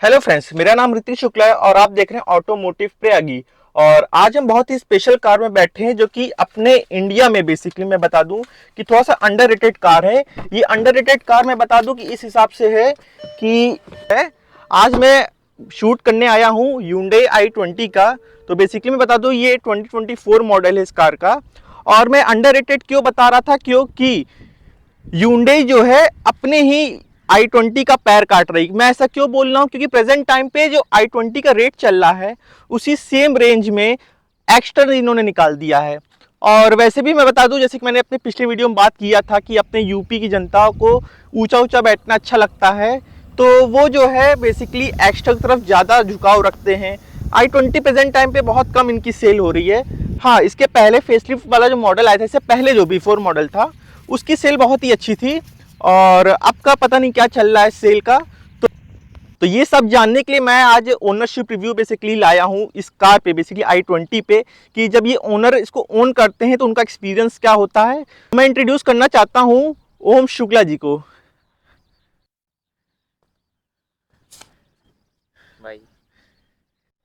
Hello friends, मेरा नाम ऋतिक शुक्ला है और आप देख रहे हैं ऑटोमोटिव प्रयागी। और आज हम बहुत ही स्पेशल कार में बैठे हैं जो कि अपने इंडिया में बेसिकली मैं बता दूं कि थोड़ा सा अंडररेटेड कार है। ये अंडररेटेड कार मैं बता दूं कि इस हिसाब से है कि आज मैं शूट करने आया हूं Hyundai i20 का। तो बेसिकली मैं बता दूं ये 2024 मॉडल है इस कार का। और मैं अंडररेटेड क्यों बता रहा था, क्योंकि ह्यूंडई जो है अपने ही i20 का पैर काट रही। मैं ऐसा क्यों बोल रहा हूं, क्योंकि प्रेजेंट टाइम पे जो i20 का रेट चल रहा है उसी सेम रेंज में एक्स्टर इन्होंने निकाल दिया है। और वैसे भी मैं बता दूं, जैसे कि मैंने अपने पिछले वीडियो में बात किया था कि अपने यूपी की जनता को ऊंचा ऊंचा बैठना अच्छा लगता है, तो वो जो है बेसिकली एक्स्टर की तरफ ज़्यादा झुकाव रखते हैं। i20 प्रेजेंट टाइम पे बहुत कम इनकी सेल हो रही है। हाँ, इसके पहले फेसलिफ्ट वाला जो मॉडल आया था, इससे पहले जो बिफोर मॉडल था उसकी सेल बहुत ही अच्छी थी। और अब का पता नहीं क्या चल रहा है सेल का। तो ये सब जानने के लिए मैं आज ओनरशिप रिव्यू बेसिकली लाया हूँ इस कार पे, बेसिकली i20 पे, कि जब ये ओनर इसको ओन करते हैं तो उनका एक्सपीरियंस क्या होता है। मैं इंट्रोड्यूस करना चाहता हूँ ओम शुक्ला जी को। भाई।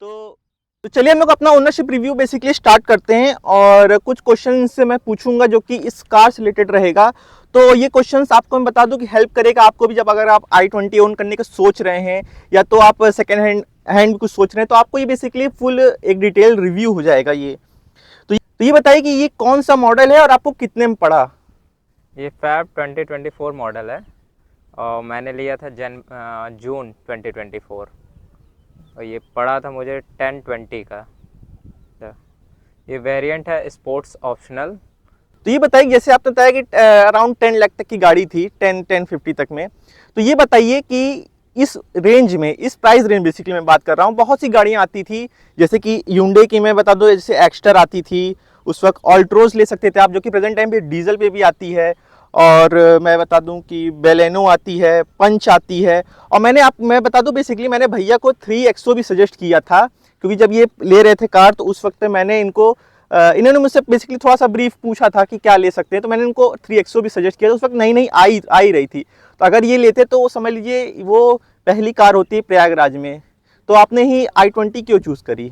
तो चलिए हम लोग अपना ओनरशिप रिव्यू बेसिकली स्टार्ट करते हैं और कुछ क्वेश्चन से मैं पूछूंगा जो कि इस कार से रिलेटेड रहेगा। तो ये क्वेश्चंस आपको मैं बता दूं कि हेल्प करेगा आपको भी, जब अगर आप i20 ओन करने का सोच रहे हैं या तो आप सेकेंड हैंड कुछ सोच रहे हैं, तो आपको ये बेसिकली फुल एक डिटेल रिव्यू हो जाएगा ये। तो ये बताइए कि ये कौन सा मॉडल है और आपको कितने में पड़ा। ये फैब 2024 मॉडल है और मैंने लिया था जून 2024 और ये पड़ा था मुझे 1020 का। ये वेरिएंट है स्पोर्ट्स ऑप्शनल। तो ये बताइए, जैसे आपने बताया कि अराउंड 10 लाख तक की गाड़ी थी, 10-1050 तक में। तो ये बताइए कि इस रेंज में, इस प्राइस रेंज बेसिकली मैं बात कर रहा हूँ, बहुत सी गाड़ियाँ आती थी जैसे कि Hyundai की मैं बता दूँ, जैसे एक्स्टर आती थी उस वक्त, ऑल्ट्रोज ले सकते थे आप जो कि प्रेजेंट टाइम पे डीजल पे भी आती है। और मैं बता दूं कि बेलेनो आती है, पंच आती है। और मैं बता दूं बेसिकली मैंने भैया को 3XO भी सजेस्ट किया था, क्योंकि जब ये ले रहे थे कार तो उस वक्त मैंने इनको इन्होंने मुझसे बेसिकली थोड़ा सा ब्रीफ पूछा था कि क्या ले सकते हैं, तो मैंने इनको 3XO भी सजेस्ट किया था। उस वक्त नई नई आ ही रही थी, तो अगर ये लेते तो समझ लीजिए वो पहली कार होती है प्रयागराज में। तो आपने ही i20 क्यों चूज़ करी।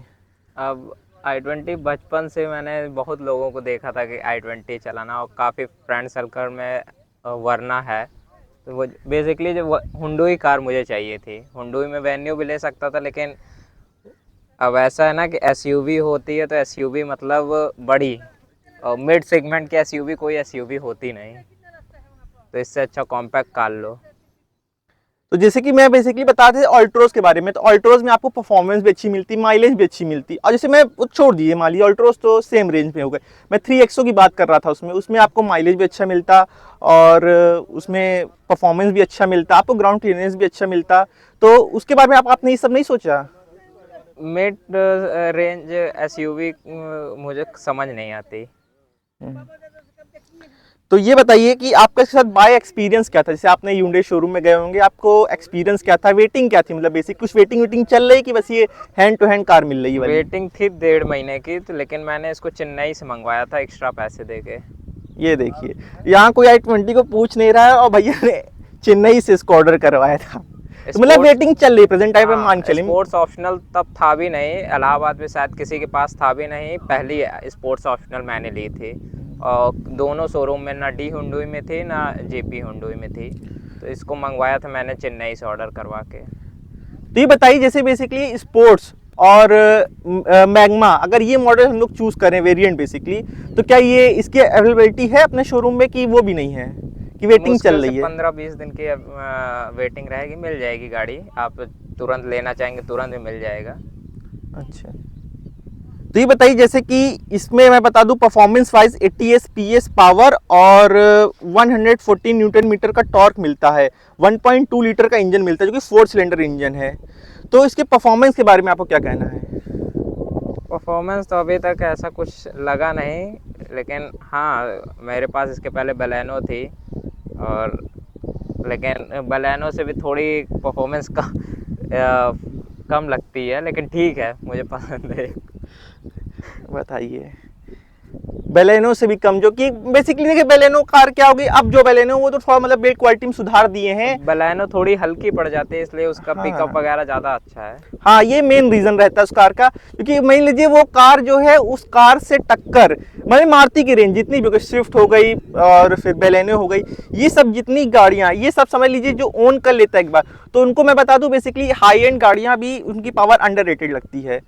अब i20 बचपन से मैंने बहुत लोगों को देखा था कि i20 चलाना, और काफ़ी फ्रेंड सर्कल में वरना है। तो वो बेसिकली जो हुंडई कार मुझे चाहिए थी, हुंडई में वेन्यू भी ले सकता था, लेकिन अब ऐसा है ना कि एसयूवी होती है तो एसयूवी मतलब बड़ी, और मिड सेगमेंट की एसयूवी कोई एसयूवी होती नहीं, तो इससे अच्छा कॉम्पैक्ट कार लो। तो जैसे कि मैं बेसिकली बता थे ऑल्ट्रोज के बारे में, तो ऑल्ट्रोज में आपको परफॉर्मेंस भी अच्छी मिलती, माइलेज भी अच्छी मिलती। और जैसे मैं वो छोड़ दिए, मान लीजिए ऑल्ट्रोज तो सेम रेंज में हो गए, मैं 3XO की बात कर रहा था, उसमें उसमें आपको माइलेज भी अच्छा मिलता और उसमें परफॉर्मेंस भी अच्छा मिलता, आपको ग्राउंड क्लियरेंस भी अच्छा मिलता। तो उसके बारे में आपने ये सब नहीं सोचा। मिड रेंज एसयूवी मुझे समझ नहीं आती। तो ये बताइए कि आपके साथ बाय एक्सपीरियंस क्या था, जैसे आपने Hyundai शोरूम में गए होंगे, आपको एक्सपीरियंस क्या था, वेटिंग क्या थी, मतलब बेसिक कुछ वेटिंग चल रही कि बस ये हैंड टू हैंड कार मिल रही है वाली। वेटिंग थी 1.5 महीने की, तो लेकिन मैंने इसको चेन्नई से मंगवाया था एक्स्ट्रा पैसे देके। ये देखिए, यहाँ कोई i20 को पूछ नहीं रहा है और भैया ने चेन्नई से इसको ऑर्डर करवाया था। तो मतलब स्पोर्ट्स, वेटिंग चल रही प्रेजेंट टाइम पे, मान हाँ, चले। स्पोर्ट्स ऑप्शनल तब था भी नहीं, इलाहाबाद में शायद किसी के पास था भी नहीं, पहली स्पोर्ट्स ऑप्शनल मैंने ली थी। और दोनों शोरूम में ना डी हुंडई में थी ना जेपी हुंडई में थी, तो इसको मंगवाया था मैंने चेन्नई से ऑर्डर करवा के। तो ये बताइए, जैसे बेसिकली स्पोर्ट्स और मैग्मा, अगर ये मॉडल हम लोग चूज करें वेरिएंट बेसिकली, तो क्या ये इसकी अवेलेबिलिटी है अपने शोरूम में कि वो भी नहीं है, कि वेटिंग मुश्किल चल से रही है। 15-20 दिन की वेटिंग रहेगी, मिल जाएगी गाड़ी, आप तुरंत लेना चाहेंगे तुरंत भी मिल जाएगा। अच्छा, तो ये बताइए जैसे कि इसमें मैं बता दूं परफॉर्मेंस वाइज 80 PS पावर और 114 न्यूटन मीटर का टॉर्क मिलता है, 1.2 लीटर का इंजन मिलता है जो कि 4 सिलेंडर इंजन है। तो इसके परफॉर्मेंस के बारे में आपको क्या कहना है। परफॉर्मेंस तो अभी तक ऐसा कुछ लगा नहीं, लेकिन हाँ, मेरे पास इसके पहले बलेनो थी, और लेकिन बलेनो से भी थोड़ी परफॉर्मेंस का कम लगती है, लेकिन ठीक है, मुझे पसंद है। बताइए, बेलेनो से भी कम, जो कि बेसिकली देखिए बेलेनो कार क्या होगी, अब जो बेलेनो वो तो थोड़ा मतलब बिल्ड क्वालिटी में सुधार दिए हैं। बलेनो थोड़ी हल्की पड़ जाती है, इसलिए उसका हाँ। पिकअप वगैरह ज़्यादा अच्छा है। हाँ, ये मेन रीजन रहता है उस कार का, क्योंकि मान लीजिए वो कार जो है उस कार से टक्कर, मतलब मारुति की रेंज जितनी भी, स्विफ्ट हो गई और फिर बेलेनो हो गई, ये सब जितनी गाड़ियां, ये सब समझ लीजिए जो ओन कर लेता है एक बार, तो उनको मैं बता दूं बेसिकली हाई एंड गाड़ियां भी उनकी पावर अंडररेटेड लगती है।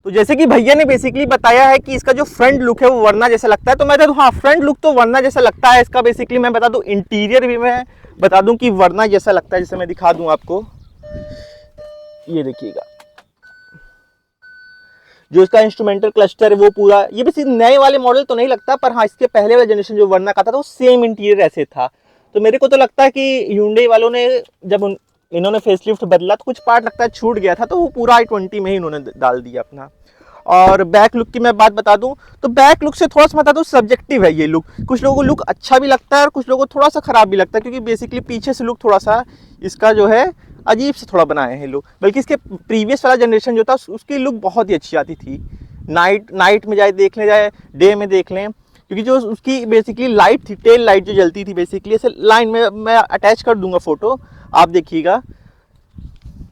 तो जैसे कि भैया ने बेसिकली बताया है कि इसका जो फ्रंट लुक है वो वरना जैसा लगता है, तो मैं बता दूं हाँ, फ्रंट लुक तो वरना जैसा लगता है इसका। बेसिकली मैं बता दूं इंटीरियर भी मैं बता दूं कि वरना जैसा लगता है। जैसे मैं दिखा दूं आपको, ये देखिएगा जो इसका इंस्ट्रूमेंटल क्लस्टर है वो पूरा, ये भी नए वाले मॉडल तो नहीं लगता, पर हाँ इसके पहले वाला जनरेशन जो वरना का था तो सेम इंटीरियर ऐसे था। तो मेरे को तो लगता है कि Hyundai वालों ने जब इन्होंने फेसलिफ्ट बदला तो कुछ पार्ट लगता है छूट गया था, तो वो पूरा i20 में ही इन्होंने डाल दिया अपना। और बैक लुक की मैं बात बता दूं तो बैक लुक से थोड़ा सा बता दूं सब्जेक्टिव है ये लुक। कुछ लोगों को लुक अच्छा भी लगता है और कुछ लोगों को थोड़ा सा ख़राब भी लगता है, क्योंकि बेसिकली पीछे से लुक थोड़ा सा इसका जो है अजीब से थोड़ा बनाए हैं लोग। बल्कि इसके प्रीवियस वाला जनरेशन जो था उसकी लुक बहुत ही अच्छी आती थी। नाइट में जाए देख लें, जाए डे में देख लें, क्योंकि जो उसकी बेसिकली लाइट थी, टेल लाइट जो जलती थी बेसिकली, ऐसे लाइन में मैं अटैच कर दूंगा फोटो, आप देखिएगा।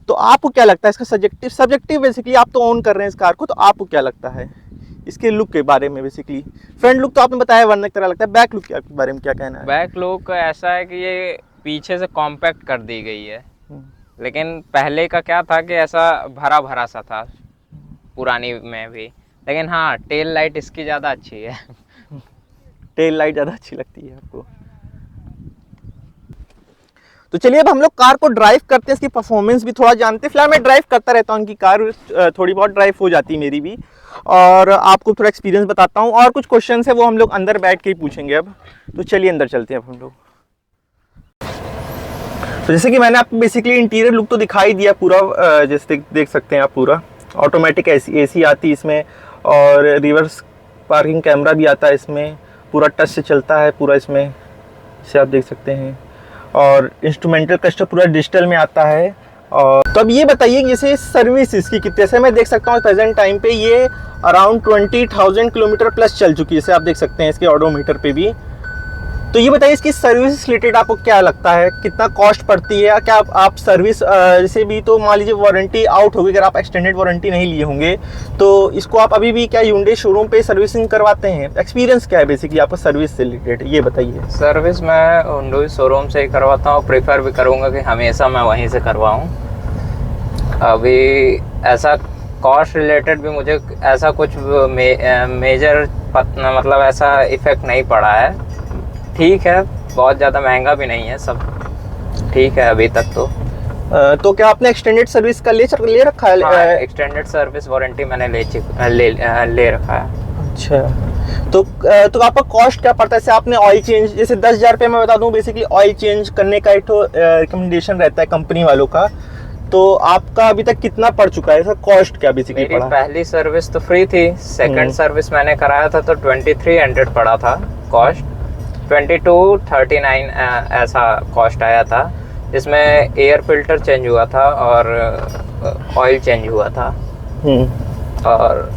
तो आपको क्या लगता है इसका सब्जेक्टिव बेसिकली आप तो ऑन कर रहे हैं इस कार को, तो आपको क्या लगता है इसके लुक के बारे में? बेसिकली फ्रंट लुक तो आपने बताया वरना की तरह लगता है, बैक लुक के बारे में क्या कहना है? बैक लुक ऐसा है कि ये पीछे से कॉम्पैक्ट कर दी गई है, लेकिन पहले का क्या था कि ऐसा भरा भरा सा था पुरानी में भी। लेकिन हाँ, टेल लाइट इसकी ज़्यादा अच्छी है। टेल लाइट ज़्यादा अच्छी लगती है आपको? तो चलिए अब हम लोग कार को ड्राइव करते हैं, इसकी परफॉर्मेंस भी थोड़ा जानते हैं। फिलहाल मैं ड्राइव करता रहता हूँ, उनकी कार थोड़ी बहुत ड्राइव हो जाती है मेरी भी, और आपको थोड़ा एक्सपीरियंस बताता हूँ। और कुछ क्वेश्चन है वो हम लोग अंदर बैठ के ही पूछेंगे अब। तो चलिए अंदर चलते हैं अब हम लोग। तो जैसे कि मैंने आपको बेसिकली इंटीरियर लुक तो दिखाई दिया पूरा, जैसे देख सकते हैं आप, पूरा ऑटोमेटिक एसी आती है इसमें, और रिवर्स पार्किंग कैमरा भी आता है इसमें, पूरा टच से चलता है पूरा इसमें, इसे आप देख सकते हैं। और इंस्ट्रूमेंटल क्लस्टर पूरा डिजिटल में आता है। और तो अब ये बताइए जैसे सर्विस इसकी कितने से मैं देख सकता हूँ प्रेजेंट टाइम पे ये अराउंड 20,000 किलोमीटर प्लस चल चुकी है, जैसे आप देख सकते हैं इसके ऑडोमीटर पे भी। तो ये बताइए इसकी सर्विस रिलेटेड आपको क्या लगता है, कितना कॉस्ट पड़ती है? क्या आप सर्विस जैसे भी, तो मान लीजिए वारंटी आउट होगी, अगर आप एक्सटेंडेड वारंटी नहीं लिए होंगे तो इसको आप अभी भी क्या Hyundai शोरूम पे सर्विसिंग करवाते हैं? एक्सपीरियंस क्या है बेसिकली आपका सर्विस से रिलेटेड, ये बताइए। सर्विस मैं Hyundai शोरूम से ही करवाता हूँ, प्रेफर भी करूँगा कि हमेशा मैं वहीं से करवाऊँ। अभी ऐसा कॉस्ट रिलेटेड भी मुझे ऐसा कुछ मेजर मतलब ऐसा इफेक्ट नहीं पड़ा है। ठीक है, बहुत ज़्यादा महंगा भी नहीं है, सब ठीक है अभी तक तो। तो क्या आपने एक्सटेंडेड सर्विस का ले रखा है? हाँ, एक्सटेंडेड सर्विस वारंटी मैंने ले रखा है। अच्छा, तो आपका कॉस्ट क्या पड़ता है? जैसे आपने ऑयल चेंज, जैसे 10,000 रुपये मैं बता दूं बेसिकली ऑयल चेंज करने का एक रिकमेंडेशन रहता है कंपनी वालों का, तो आपका अभी तक कितना पड़ चुका है? सर कॉस्ट क्या बेसिकली पड़ा? पहली सर्विस तो फ्री थी, सेकंड सर्विस मैंने कराया था तो 2300 पड़ा था कॉस्ट, 2239 ऐसा कॉस्ट आया था, जिसमें एयर फिल्टर चेंज हुआ था और ऑयल चेंज हुआ था। और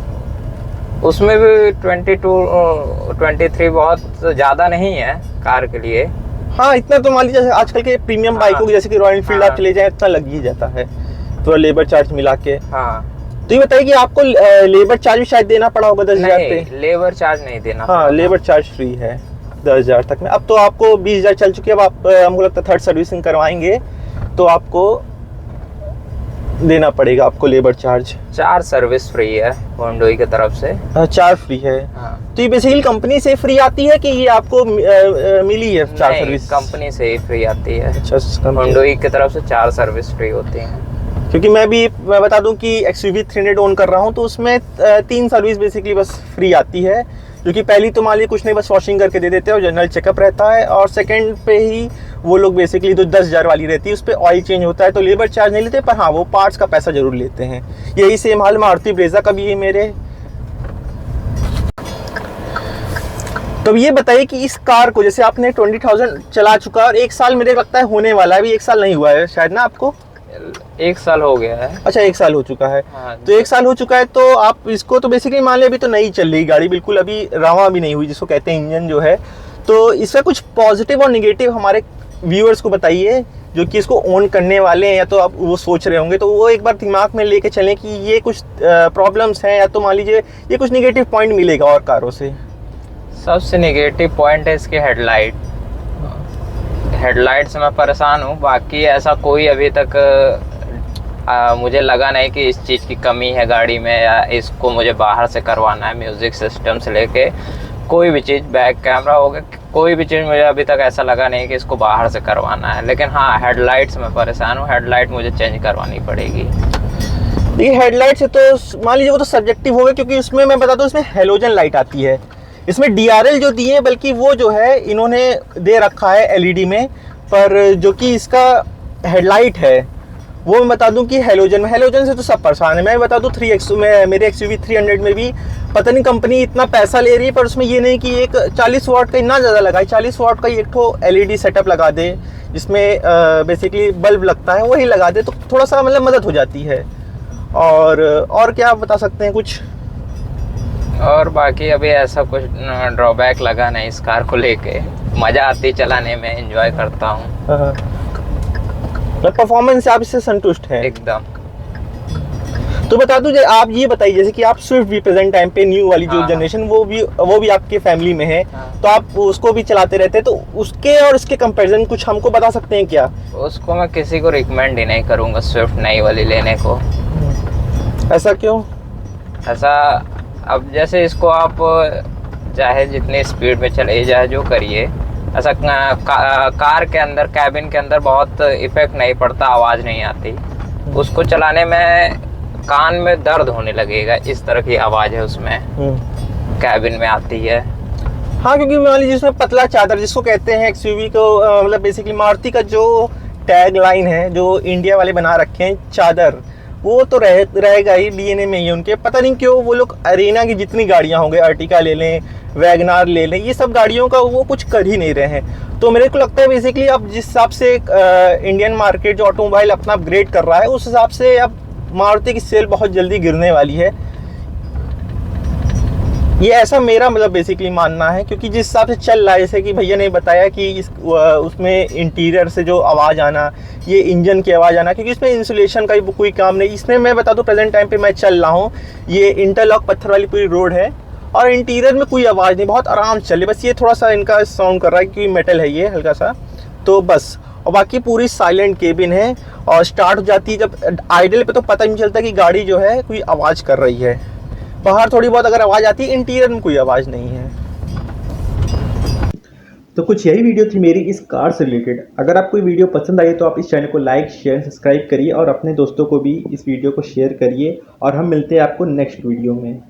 उसमें भी 23 बहुत ज़्यादा नहीं है कार के लिए। हाँ, इतना तो मान लीजिए आजकल के प्रीमियम बाइकों की जैसे कि रॉयल एनफील्ड आप चले जाएं इतना लग ही जाता है, तो लेबर चार्ज मिला के। हाँ, तो ये बताइए कि आपको लेबर चार्ज भी शायद देना पड़ा होगा 10,000 पे? लेबर चार्ज नहीं देना। हाँ, लेबर चार्ज फ्री है 10,000 तक में। अब तो आपको 20,000 चल चुकी है, अब आप हमको लगता है थर्ड सर्विसिंग करवाएंगे तो आपको देना पड़ेगा आपको लेबर चार्ज। 4 सर्विस फ्री है Hyundai की तरफ से। 4 फ्री है। हाँ। तो ये बेसिकली कंपनी से फ्री आती है कि ये आपको मिली है 4 सर्विस? कंपनी से ही फ्री आती है। अच्छा, Hyundai की तरफ से 4 सर्विस फ्री होती हैं। क्योंकि मैं बता दूं कि XUV 300 ओन कर रहा हूं, तो उसमें 3 सर्विस बेसिकली बस फ्री आती है, जो कि पहली तो मान लीजिए कुछ नहीं, बस वॉशिंग करके दे देते हैं और जनरल चेकअप रहता है, और सेकंड पे ही वो लोग बेसिकली तो 10,000 वाली रहती है, उस पर ऑयल चेंज होता है, तो लेबर चार्ज नहीं लेते, पर हाँ वो पार्ट्स का पैसा जरूर लेते हैं। यही सेम हाल मारुति ब्रेजा का भी है मेरे। तो ये बताइए कि इस कार को जैसे आपने 20,000 चला चुका और 1 साल मेरे लगता है होने वाला है, अभी 1 साल नहीं हुआ है शायद ना आपको? 1 साल हो गया है। अच्छा, 1 साल हो चुका है। हाँ तो 1 साल हो चुका है तो आप इसको तो बेसिकली मान लिया अभी तो नहीं चल रही गाड़ी, बिल्कुल अभी रवा भी नहीं हुई जिसको कहते हैं इंजन जो है। तो इसका कुछ पॉजिटिव और निगेटिव हमारे व्यूअर्स को बताइए जो कि इसको ओन करने वाले हैं, या तो आप वो सोच रहे होंगे, तो वो एक बार दिमाग में लेके चलें कि ये कुछ प्रॉब्लम्स हैं, या तो मान लीजिए ये कुछ निगेटिव पॉइंट मिलेगा और कारों से। सबसे नेगेटिव पॉइंट है इसके हेडलाइट से मैं परेशान हूँ। बाकी ऐसा कोई अभी तक मुझे लगा नहीं कि इस चीज़ की कमी है गाड़ी में, या इसको मुझे बाहर से करवाना है। म्यूज़िक सिस्टम से लेके कोई भी चीज़, बैक कैमरा हो गया, कोई भी चीज़ मुझे अभी तक ऐसा लगा नहीं कि इसको बाहर से करवाना है। लेकिन हाँ, हेडलाइट से मैं परेशान हूँ। हेडलाइट मुझे चेंज करवानी पड़ेगी। ये हेडलाइट से तो मान लीजिए वो तो सब्जेक्टिव हो गया, क्योंकि इसमें मैं बता दूं इसमें हेलोजन लाइट आती है। इसमें डीआरएल जो दिए बल्कि वो जो है इन्होंने दे रखा है एलईडी में, पर जो कि इसका हेडलाइट है वो मैं बता दूं कि हेलोजन से तो सब परेशान है। मैं बता दूं 3X में मेरे एक्सयूवी 300 में भी पता नहीं कंपनी इतना पैसा ले रही है, पर उसमें ये नहीं कि एक 40 वाट का इतना ज़्यादा लगा है, 40 वाट का एक ठो एलईडी सेटअप लगा दे जिसमें बेसिकली बल्ब लगता है, वही लगा दे तो थोड़ा सा मतलब मदद हो जाती है। और क्या आप बता सकते हैं कुछ? और बाकी अभी ऐसा कुछ ड्रॉबैक लगा नहीं इस कार को लेके। मज़ा आती चलाने में, एंजॉय करता हूँ। परफॉर्मेंस से आप इससे संतुष्ट हैं एकदम। तो बता दूं, आप ये बताइए जैसे कि आप स्विफ्ट भी प्रेजेंट टाइम पे न्यू वाली जो हाँ। जनरेशन वो भी आपके फैमिली में है, हाँ। तो आप उसको भी चलाते रहते हैं, तो उसके और इसके कंपैरिजन कुछ हमको बता सकते हैं क्या? उसको मैं किसी को रिकमेंड ही नहीं करूँगा स्विफ्ट नई वाली लेने को। ऐसा क्यों? ऐसा, अब जैसे इसको आप चाहे जितनी स्पीड में चले जाए जो करिए, ऐसा कार के अंदर, कैबिन के अंदर बहुत इफेक्ट नहीं पड़ता, आवाज़ नहीं आती। उसको चलाने में कान में दर्द होने लगेगा, इस तरह की आवाज़ है उसमें, कैबिन में आती है। हाँ, क्योंकि मान लीजिए इसमें पतला चादर जिसको कहते हैं एक्सयूवी को, मतलब बेसिकली मारुति का जो टैग लाइन है जो इंडिया वाले बना रखे हैं, चादर, वो तो रहेगा ही, डीएनए में ही उनके। पता नहीं क्यों वो लोग अरेना की जितनी गाड़ियाँ होंगे, अर्टिका ले लें, वैगनार ले लें, ये सब गाड़ियों का वो कुछ कर ही नहीं रहे हैं। तो मेरे को लगता है बेसिकली अब जिस हिसाब से इंडियन मार्केट जो ऑटोमोबाइल अपना अपग्रेड कर रहा है, उस हिसाब से अब मारुति की सेल बहुत जल्दी गिरने वाली है। ये ऐसा मेरा मतलब बेसिकली मानना है, क्योंकि जिस हिसाब से चल रहा है, जैसे कि भैया ने बताया कि उसमें इंटीरियर से जो आवाज़ आना, ये इंजन की आवाज़ आना, क्योंकि इसमें इंसुलेशन का भी कोई काम नहीं। इसमें मैं बता दूं प्रेजेंट टाइम पे मैं चल रहा हूँ, ये इंटरलॉक पत्थर वाली पूरी रोड है और इंटीरियर में कोई आवाज़ नहीं, बहुत आराम से चले। बस ये थोड़ा सा इनका साउंड कर रहा है क्योंकि मेटल है ये हल्का सा, तो बस। और बाकी पूरी साइलेंट केबिन है, और स्टार्ट हो जाती है जब आइडल पे तो पता ही नहीं चलता कि गाड़ी जो है कोई आवाज़ कर रही है। बाहर थोड़ी बहुत अगर आवाज़ आती है, इंटीरियर में कोई आवाज़ नहीं है। तो कुछ यही वीडियो थी मेरी इस कार से रिलेटेड। अगर आपको ये वीडियो पसंद आई तो आप इस चैनल को लाइक, शेयर, सब्सक्राइब करिए और अपने दोस्तों को भी इस वीडियो को शेयर करिए, और हम मिलते हैं आपको नेक्स्ट वीडियो में।